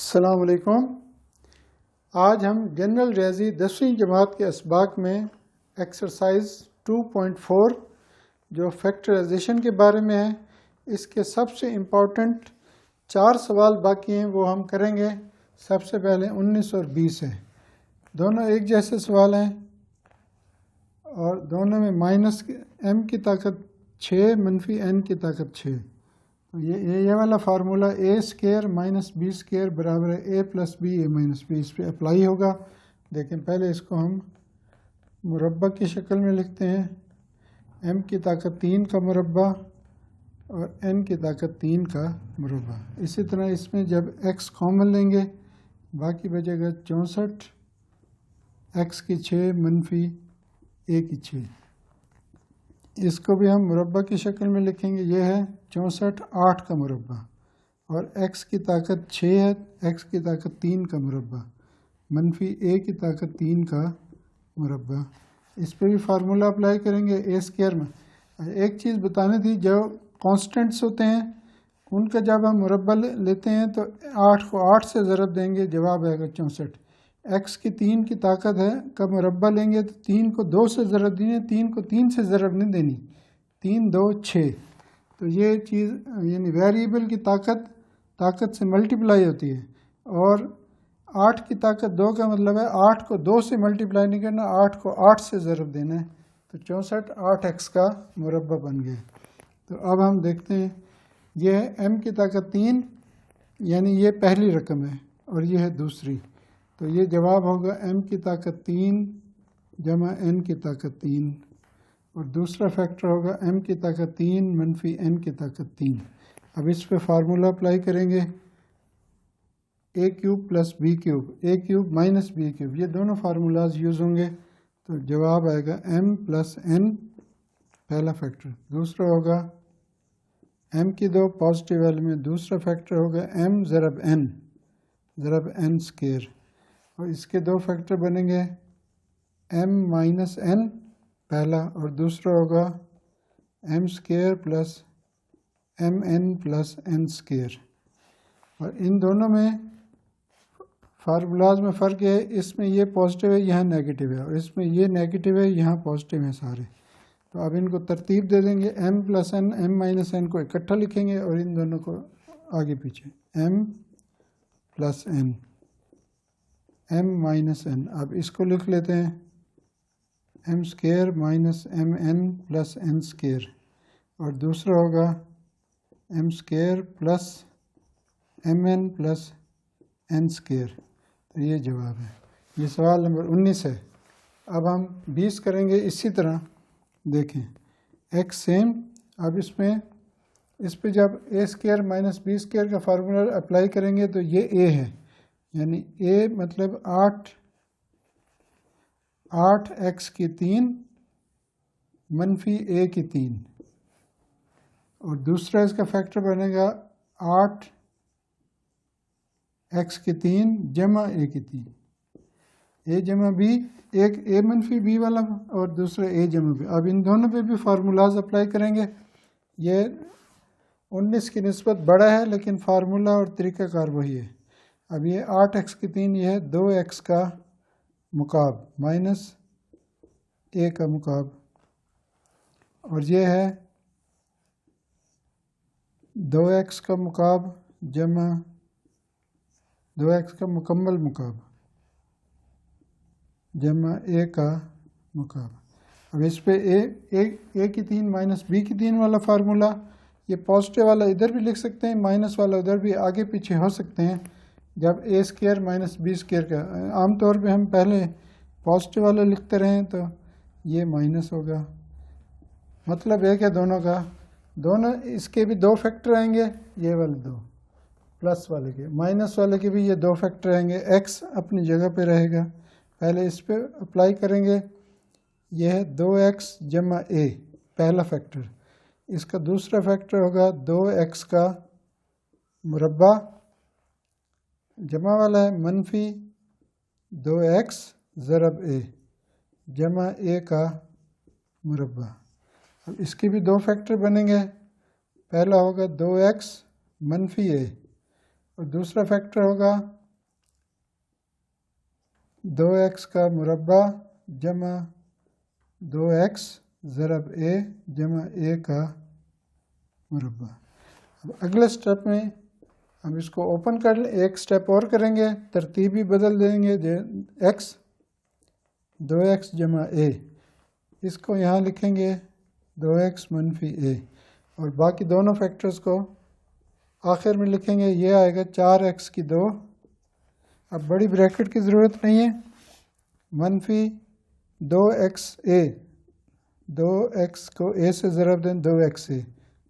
السلام علیکم۔ آج ہم جنرل ریاضی 10ویں جماعت کے اسباق میں ایکسرسائز 2.4 جو فیکٹرائزیشن کے بارے میں ہے، اس کے سب سے امپورٹنٹ 4 سوال باقی ہیں، وہ ہم کریں گے۔ سب سے پہلے 19 اور 20 ہے، دونوں ایک جیسے سوال ہیں اور دونوں میں مائنس m کی طاقت 6 منفی n کی طاقت 6۔ یہ والا formula a square minus b square برابر ہے a plus B A minus B, اس پہ اپلائی ہوگا۔ لیکن پہلے اس کو ہم مربع کی شکل میں لکھتے ہیں، m کی طاقت 3 کا مربع اور n کی طاقت 3 کا مربع۔ اسی طرح اس میں جب x کامن لیں گے باقی بچے گا 64 x کی 6 منفی a کی 6۔ اس کو بھی ہم مربع کی شکل میں لکھیں گے، یہ ہے 64 8 کا مربع اور x کی طاقت 6 ہے، x کی طاقت 3 کا مربع منفی a کی طاقت 3 کا مربع۔ اس پہ بھی فارمولہ اپلائی کریں گے a اسکیئر میں۔ ایک چیز بتانے تھی، جو کانسٹنٹس ہوتے ہیں ان کا جب ہم مربع لیتے ہیں تو 8 کو 8 سے ضرب دیں گے، جواب آئے گا 64۔ x کی 3 کی طاقت ہے کا مربع لیں گے تو 3 کو 2 سے ضرب دینی، 3 کو 3 سے ضرب نہیں دینی، 3 2 6۔ تو یہ چیز یعنی ویریبل کی طاقت سے ملٹیپلائی ہوتی ہے، اور 8 کی طاقت 2 کا مطلب ہے 8 کو 2 سے ملٹیپلائی نہیں کرنا، 8 کو 8 سے ضرب دینا ہے، تو 64 8x کا مربع بن گیا۔ تو اب ہم دیکھتے ہیں، یہ ہے m کی طاقت 3، یعنی یہ پہلی رقم ہے اور یہ ہے دوسری، تو یہ جواب ہوگا m کی طاقت 3 جمع n کی طاقت 3، اور دوسرا فیکٹر ہوگا m کی طاقت 3 منفی n کی طاقت 3۔ اب اس پہ فارمولہ اپلائی کریں گے، a cube plus b cube, a cube minus b cube, یہ دونوں فارمولاز یوز ہوں گے، تو جواب آئے گا m پلس n پہلا فیکٹر، دوسرا ہوگا m کی 2 پازیٹیو ایلیمنٹ، دوسرا فیکٹر ہوگا m ضرب n اسکیئر، اور اس کے 2 فیکٹر بنیں گے m مائنس n پہلا، اور دوسرا ہوگا m square plus mn plus n square. اور ان دونوں میں فارمولاز میں فرق ہے، اس میں یہ پازیٹیو ہے یہاں نیگیٹیو ہے، اور اس میں یہ نیگیٹیو ہے یہاں پازیٹیو ہے سارے۔ تو اب ان کو ترتیب دے دیں گے، m plus n m minus n کو اکٹھا لکھیں گے اور ان دونوں کو آگے پیچھے، m plus n m minus n۔ اب اس کو لکھ لیتے ہیں m square minus mn plus n square, اور دوسرا ہوگا m square plus mn plus n square. تو یہ جواب ہے، یہ سوال نمبر 19 ہے۔ اب ہم 20 کریں گے اسی طرح، دیکھیں x سیم۔ اب اس پہ جب a square minus b square کا فارمولا اپلائی کریں گے تو یہ a ہے، یعنی a مطلب 8x کی 3 منفی a کی 3، اور دوسرا اس کا فیکٹر بنے گا 8x کی 3 جمع a کی 3، a جمع b، ایک a منفی b والا اور دوسرا a جمع b۔ اب ان دونوں پہ بھی فارمولاز اپلائی کریں گے، یہ 19 کی نسبت بڑا ہے لیکن فارمولا اور طریقہ کار وہی ہے۔ اب یہ 8x کی 3، یہ ہے 2x کا مکعب مائنس a کا مکعب، اور یہ ہے 2x کا مکعب جمع 2x کا مکمل مکعب جمع a کا مکعب۔ اب اس پہ a کی 3 مائنس b کی 3 والا فارمولا، یہ پازیٹیو والا ادھر بھی لکھ سکتے ہیں، مائنس والا ادھر بھی آگے پیچھے ہو سکتے ہیں جب a square minus b square کا۔ عام طور پہ ہم پہلے پازیٹیو والا لکھتے رہیں تو یہ مائنس ہوگا، مطلب ایک ہے دونوں کا، دونوں اس کے بھی 2 فیکٹر آئیں گے، یہ والے 2 پلس والے کے، مائنس والے کے بھی یہ 2 فیکٹر آئیں گے، x اپنی جگہ پہ رہے گا۔ پہلے اس پہ اپلائی کریں گے، یہ ہے 2x جمع a پہلا فیکٹر، اس کا دوسرا فیکٹر ہوگا 2x کا مربع جمع والا ہے منفی 2x ضرب a جمع a کا مربع۔ اب اس کے بھی 2 فیکٹر بنیں گے، پہلا ہوگا 2x منفی a اور دوسرا فیکٹر ہوگا 2x کا مربع جمع 2x ضرب a جمع a کا مربع۔ اب اگلے سٹیپ میں ہم اس کو اوپن کر لیں، ایک سٹیپ اور کریں گے، ترتیب بھی بدل دیں گے، x 2x جمع a، اس کو یہاں لکھیں گے 2x منفی a، اور باقی دونوں فیکٹرز کو آخر میں لکھیں گے، یہ آئے گا 4x کی 2۔ اب بڑی بریکٹ کی ضرورت نہیں ہے، منفی 2xa، 2x کو a سے ضرب دیں 2xa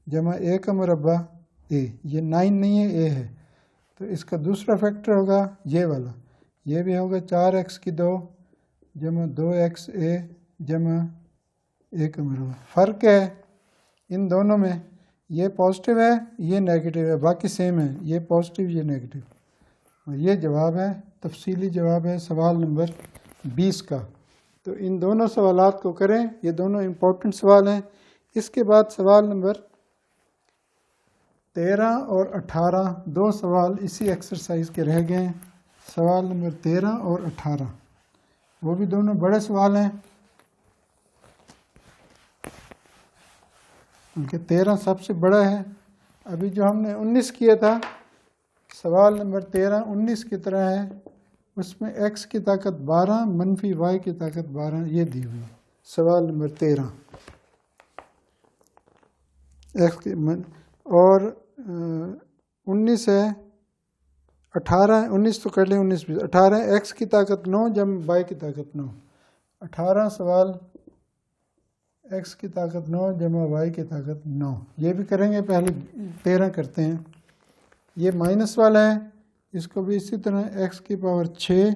جمع a کا مربع a، یہ 9 نہیں ہے a ہے، تو اس کا دوسرا فیکٹر ہوگا یہ والا، یہ بھی ہوگا 4x کی 2 جمع 2xa جمع a کا مربع۔ فرق ہے ان دونوں میں، یہ پازیٹیو ہے یہ نیگیٹو ہے، باقی سیم ہے، یہ پازیٹیو یہ نیگیٹو، اور یہ جواب ہے، تفصیلی جواب ہے سوال نمبر 20 کا۔ تو ان دونوں سوالات کو کریں، یہ دونوں امپورٹنٹ سوال ہیں۔ اس کے بعد سوال نمبر 13 اور 18، دو سوال اسی ایکسرسائز کے رہ گئے ہیں، سوال نمبر 13 اور 18، وہ بھی دونوں بڑے سوال ہیں، کیونکہ 13 سب سے بڑا ہے۔ ابھی جو ہم نے 19 کیا تھا، سوال نمبر 13 19 کی طرح ہے، اس میں x کی طاقت 12 منفی y کی طاقت 12 یہ دی ہوئی، سوال نمبر 13 اور 19 ہے 18 ہے، 19 تو کر لیں، 19 بھی 18 ہے، x کی طاقت 9 جمع y کی طاقت 9، 18 سوال x کی طاقت 9 جمع y کی طاقت 9، یہ بھی کریں گے، پہلے 13 کرتے ہیں۔ یہ مائنس والا ہے، اس کو بھی اسی طرح x کی پاور 6،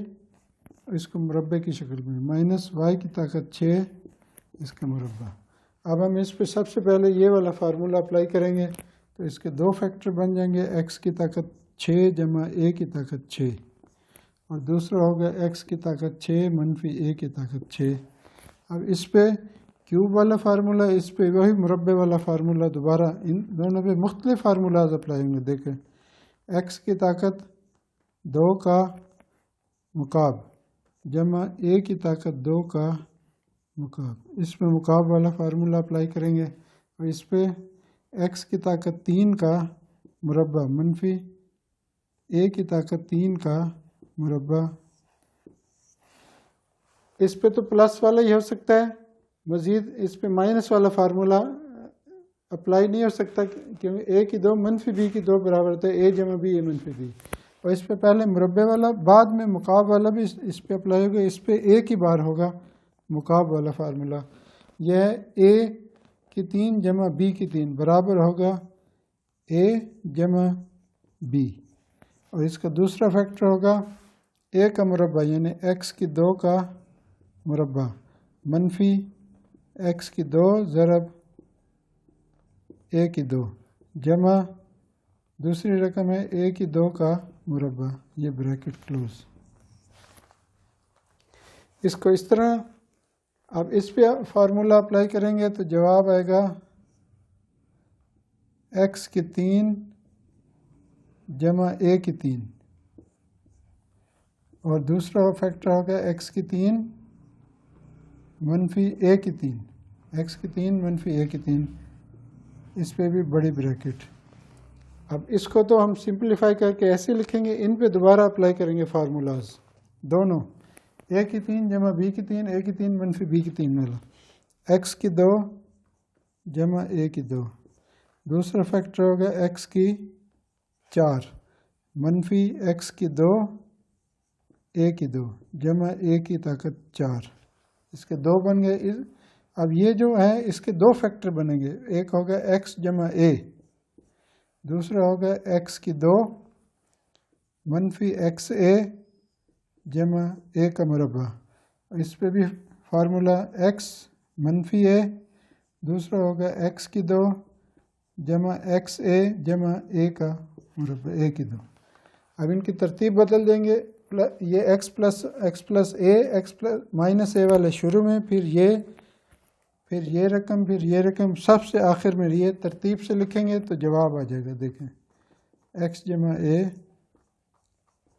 اس کو مربع کی شکل میں مائنس y کی طاقت 6 اس کا مربع۔ اب ہم اس پہ سب سے پہلے یہ والا فارمولہ اپلائی کریں گے، تو اس کے دو فیکٹر بن جائیں گے، x کی طاقت 6 جمع a کی طاقت 6، اور دوسرا ہوگا x کی طاقت 6 منفی a کی طاقت 6۔ اب اس پہ کیوب والا فارمولہ، اس پہ وہی مربع والا فارمولہ، دوبارہ ان دونوں پہ مختلف فارمولاز اپلائی ہوں گے۔ دیکھیں x کی طاقت 2 کا مکعب جمع a کی طاقت 2 کا مکعب، اس میں مکعب والا فارمولہ اپلائی کریں گے، اور اس پہ x کی طاقت 3 کا مربع منفی a کی طاقت 3 کا مربع۔ اس پہ تو پلس والا ہی ہو سکتا ہے، مزید اس پہ مائنس والا فارمولہ اپلائی نہیں ہو سکتا، کیونکہ a کی 2 منفی b کی 2 برابر ہوتا ہے a جمع b a منفی b، اور اس پہ پہلے مربع والا، بعد میں مکعب والا بھی اس پہ اپلائی ہوگا، اس پہ a کی بار ہوگا مکعب والا فارمولہ، یہ ہے a کی 3 جمع b کی 3 برابر ہوگا a جمع b، اور اس کا دوسرا فیکٹر ہوگا a کا مربع یعنی x کی 2 کا مربع منفی x کی 2 ضرب a کی 2 جمع دوسری رقم ہے a کی 2 کا مربع، یہ بریکٹ کلوز۔ اس کو اس طرح اب اس پہ فارمولہ اپلائی کریں گے تو جواب آئے گا x کی 3 جمع a کی 3، اور دوسرا فیکٹر ہوگا x کی 3 منفی a کی 3، x کی 3 منفی a کی 3، اس پہ بھی بڑی بریکٹ۔ اب اس کو تو ہم سمپلیفائی کر کے ایسے لکھیں گے، ان پہ دوبارہ اپلائی کریں گے فارمولاز دونوں، a کی 3 جمع b کی 3، a کی 3 منفی b کی 3 والا، x کی 2 جمع a کی 2، دوسرا فیکٹر ہوگا x کی 4 منفی x کی 2 a کی 2 جمع a کی طاقت 4، اس کے 2 بن گئے۔ اب یہ جو ہے اس کے 2 فیکٹر بنیں گے، ایک ہوگا x جمع a، دوسرا ہوگا x کی 2 منفی xa جمع a کا مربع، اس پہ بھی فارمولہ x منفی a، دوسرا ہوگا x کی 2 جمع xa جمع a کا مربع a کی 2۔ اب ان کی ترتیب بدل دیں گے، یہ x plus a، x plus minus a والے شروع میں، پھر یہ رقم، پھر یہ رقم، سب سے آخر میں یہ ترتیب سے لکھیں گے تو جواب آ جائے گا۔ دیکھیں x جمع a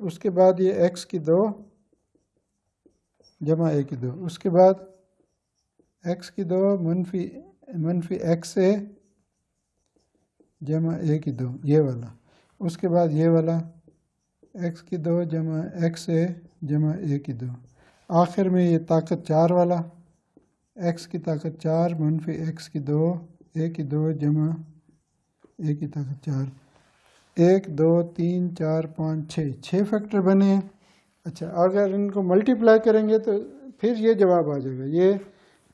اس کے بعد یہ ایکس کی 2 جمع اے کی 2. اس کے بعد ایکس کی 2 منفی ایکس اے جمع اے کی 2 یہ والا. اس کے بعد یہ والا ایکس کی 2 جمع ایکس اے جمع اے کی 2. آخر میں یہ طاقت 4 والا ایکس کی طاقت 4 منفی ایکس کی 2 اے کی 2 جمع اے کی طاقت 4. 1 2 3 4 5 6 فیکٹر بنے ہیں. اچھا اگر ان کو ملٹیپلائی کریں گے تو پھر یہ جواب آ جائے گا. یہ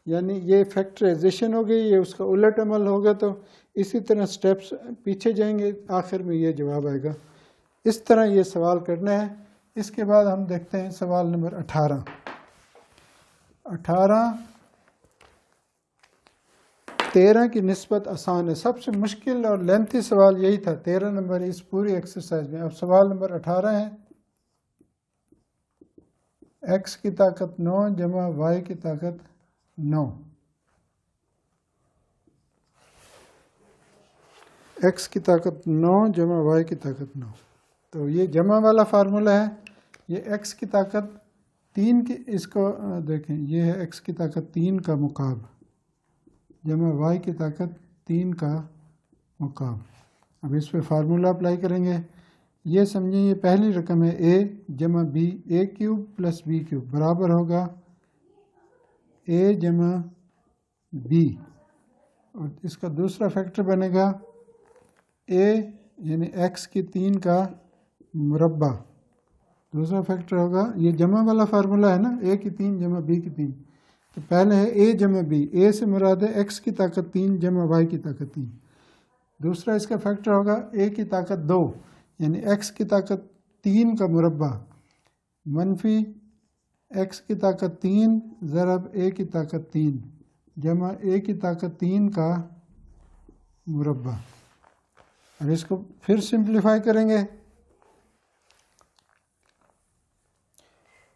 یعنی یہ فیکٹرائزیشن ہو گئی، یہ اس کا الٹ عمل ہوگا، تو اسی طرح سٹیپس پیچھے جائیں گے، آخر میں یہ جواب آئے گا. اس طرح یہ سوال کرنا ہے. اس کے بعد ہم دیکھتے ہیں سوال نمبر 18. 13 کی نسبت آسان ہے. سب سے مشکل اور لینتھی سوال یہی تھا 13 نمبر اس پوری ایکسرسائز میں. اب سوال نمبر 18 ہے ایکس کی طاقت 9 جمع وائی کی طاقت 9. ایکس کی طاقت 9 جمع وائی کی طاقت 9. تو یہ جمع والا فارمولا ہے. یہ ایکس کی طاقت 3 کی، اس کو دیکھیں، یہ ہے ایکس کی طاقت 3 کا مکعب جمع وائی کی طاقت 3 کا مکعب. اب اس پہ فارمولا اپلائی کریں گے. یہ سمجھیں یہ پہلی رقم ہے اے جمع B, A cube plus B cube برابر ہوگا اے جمع بی، اور اس کا دوسرا فیکٹر بنے گا اے یعنی ایکس کی 3 کا مربع. دوسرا فیکٹر ہوگا، یہ جمع والا فارمولا ہے نا، اے کی 3 جمع بی کی 3. تو پہلے ہے اے جمع بی، اے سے مراد ہے ایکس کی طاقت 3 جمع وائی کی طاقت 3. دوسرا اس کا فیکٹر ہوگا اے کی طاقت 2 یعنی ایکس کی طاقت 3 کا مربع منفی ایکس کی طاقت 3 ضرب اے کی طاقت 3 جمع اے کی طاقت 3 کا مربع. اب اس کو پھر سمپلیفائی کریں گے.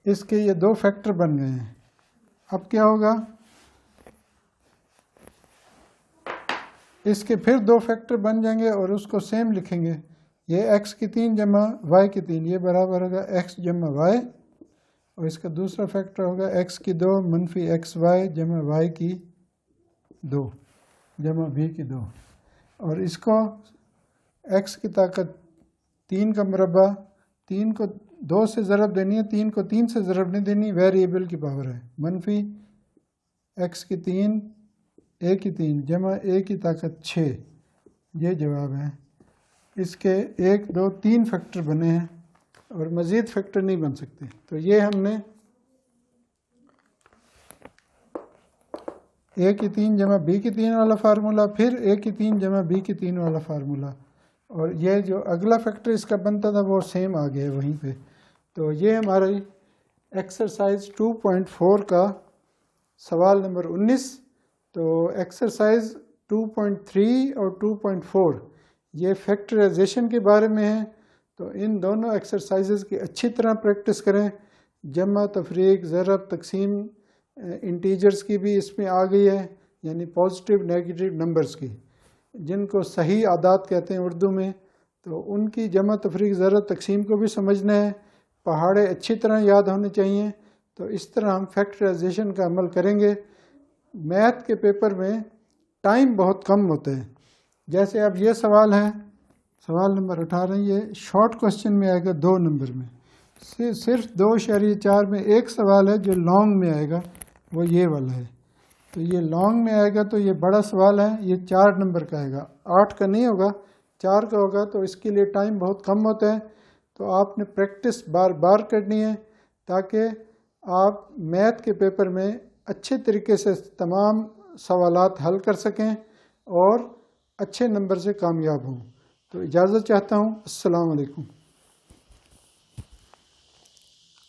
اس کے یہ 2 فیکٹر بن گئے ہیں. اب کیا ہوگا، اس کے پھر 2 فیکٹر بن جائیں گے اور اس کو سیم لکھیں گے. یہ ایکس کی 3 جمع وائی کی 3 یہ برابر ہوگا ایکس جمع وائی، اور اس کا دوسرا فیکٹر ہوگا ایکس کی 2 منفی ایکس وائی جمع وائی کی 2 جمع بی کی 2. اور اس کو ایکس کی طاقت 3 کا مربع، 3 کو 2 سے ضرب دینی ہے، 3 کو 3 سے ضرب نہیں دینی، ویریبل کی پاور ہے، منفی ایکس کی 3 اے کی 3 جمع اے کی طاقت 6. یہ جواب ہے. اس کے 1 2 3 فیکٹر بنے ہیں اور مزید فیکٹر نہیں بن سکتے. تو یہ ہم نے اے کی 3 جمع بی کی 3 والا فارمولا، پھر اے کی 3 جمع بی کی 3 والا فارمولا، اور یہ جو اگلا فیکٹر اس کا بنتا تھا وہ سیم آ گیا وہیں پہ. تو یہ ہماری ایکسرسائز 2.4 کا سوال نمبر 19. تو ایکسرسائز 2.3 اور 2.4 یہ فیکٹرائزیشن کے بارے میں ہے. تو ان دونوں ایکسرسائزز کی اچھی طرح پریکٹس کریں. جمع، تفریق، ضرب، تقسیم، انٹیجرز کی بھی اس میں آ گئی ہے، یعنی پازیٹیو نیگیٹو نمبرز کی، جن کو صحیح عادات کہتے ہیں اردو میں. تو ان کی جمع، تفریق، ضرب، تقسیم کو بھی سمجھنا ہے. پہاڑے اچھی طرح یاد ہونے چاہیے. تو اس طرح ہم فیکٹرائزیشن کا عمل کریں گے. میتھ کے پیپر میں ٹائم بہت کم ہوتا ہے. جیسے اب یہ سوال ہے، سوال نمبر 18، یہ شارٹ کوسچن میں آئے گا 2 نمبر میں. صرف 2.4 میں ایک سوال ہے جو لانگ میں آئے گا، وہ یہ والا ہے. تو یہ لانگ میں آئے گا تو یہ بڑا سوال ہے، یہ 4 نمبر کا آئے گا، 8 کا نہیں ہوگا، 4 کا ہوگا. تو اس کے لیے ٹائم بہت کم ہوتا ہے. تو آپ نے پریکٹس بار بار کرنی ہے تاکہ آپ میتھ کے پیپر میں اچھے طریقے سے تمام سوالات حل کر سکیں اور اچھے نمبر سے کامیاب ہوں. تو اجازت چاہتا ہوں. السلام علیکم.